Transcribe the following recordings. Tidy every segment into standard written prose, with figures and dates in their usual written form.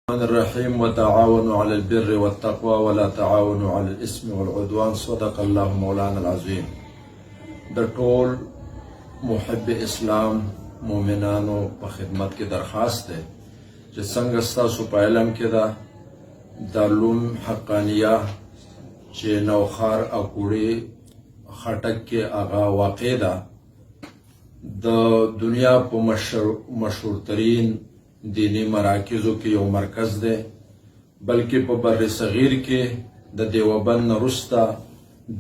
الرحمن الرحيم وتعاونوا على البر والتقوى ولا تعاونوا على الإثم والعدوان صدق الله مولانا العظيم. د ټول محب اسلام مؤمنانو په خدمت کې درخواست ده چې څنګه ستاسو په علم کې ده دارالعلوم حقانیه چې نوخار اکوړي خټک کې هغه واقع ده د دنیا په مشهور ترین دینی مراکزو کې یو مرکز دی، بلکې په بر صغیر کې د دیوبند وروسته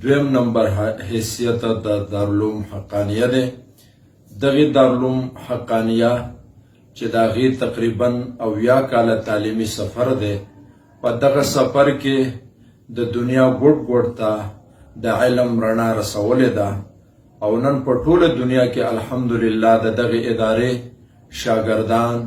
دویم نمبر حیثیت د دارالعلوم حقانیه دی. دغه دارالعلوم حقانیه چې د هغې تقریبا 80 کاله تعلیمي سفر دی، په دغه سفر کې د دنیا ګوټ ګوټ ته د علم رڼا رسولې ده او نن په ټوله دنیا کې الحمدلله د دغه ادارې شاګردان،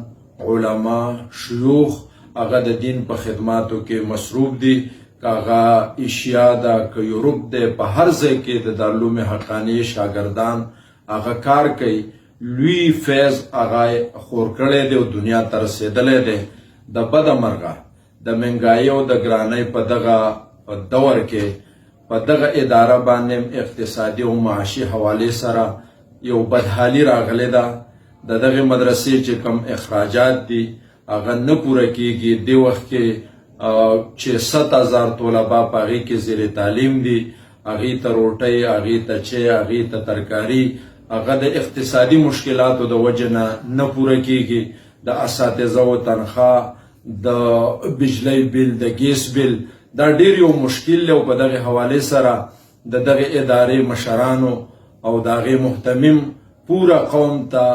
علما، شیوخ هغه د دین په خدماتو کې مصروف دي، که هغه ایشیا ده که یورپ ده، په هر ځای کې د دارالعلوم حقانیه شاګردان هغه کار کوي. لوی فیض هغه خور کړی دی او دنیا ته رسېدلی دی. د بده مرغه د مهنګایي او د ګرانۍ په دغه دور کې په دغه اداره باندې اقتصادي او معاشي حوالې سره یو بدحالي راغلی ده. د دغه مدرسې چې کم اخراجات دي هغه نه پوره کیږي. دی وخت کې چې 7000 طلبه په هغې کې زیر تعلیم دي، هغې ته روټۍ، هغې ته چای، هغې ته ترکاري، هغه د اقتصادي مشکلاتو د وجې نه پوره کیږي. د اساتذو تنخواه، د بجلی بل، د ګیس بل، دا ډیر یو مشکل دی او په دغه حوالې سره د دغه ادارې مشرانو او د هغې محتمم پورا قوم ته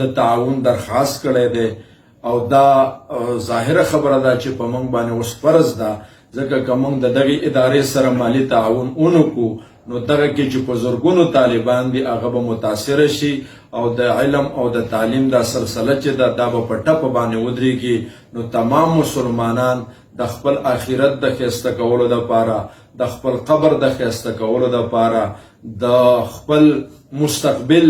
د تعاون درخواست کړی دی او دا ظاهره خبره ده چې په موږ باندې اوس فرض ده، ځکه که موږ د دغې ادارې سره مالي تعاون ونکړو نو دغه کې چې په زرګونو طالبان دي هغه به متاثره شي او د علم او د تعلیم دا سلسله چې ده دا به په ټپه باندې ودرېږي. نو تمام مسلمانان د خپل آخرت د ښایسته کولو دپاره، د خپل قبر د ښایسته کولو دپاره، د خپل مستقبل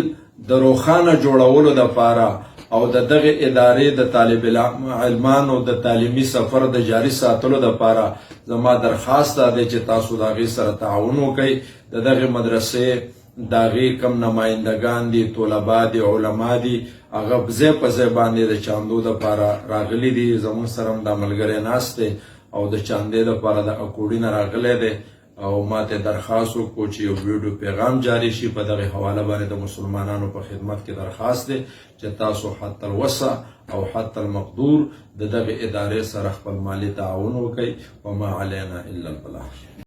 د روښانه جوړولو دپاره او د دغه ادارې د طالب علمانو د تعلیمي سفر د جاري ساتلو دپاره زما درخواست دا دی چې تاسو د هغې سره تعاون وکئ. د دغې مدرسې د هغې کم نمایندګان دي، طلبا دي، علما دي، هغه ځای په ځای باندې د چاندو دپاره راغلي دي. زموږ سره هم دا ملګری ناست دی او د چاندې دپاره د اکوړي نه راغلی دی او ما ته درخواست وکړو چې یو ویډیو پیغام جاری شي. په دغه حواله باندې د مسلمانانو په خدمت کې درخواست دی چې تاسو حتی الوسع او حتی المقدور د دغه ادارې سره خپل مالی تعاون وکړئ. وما علینا الا البلاغ.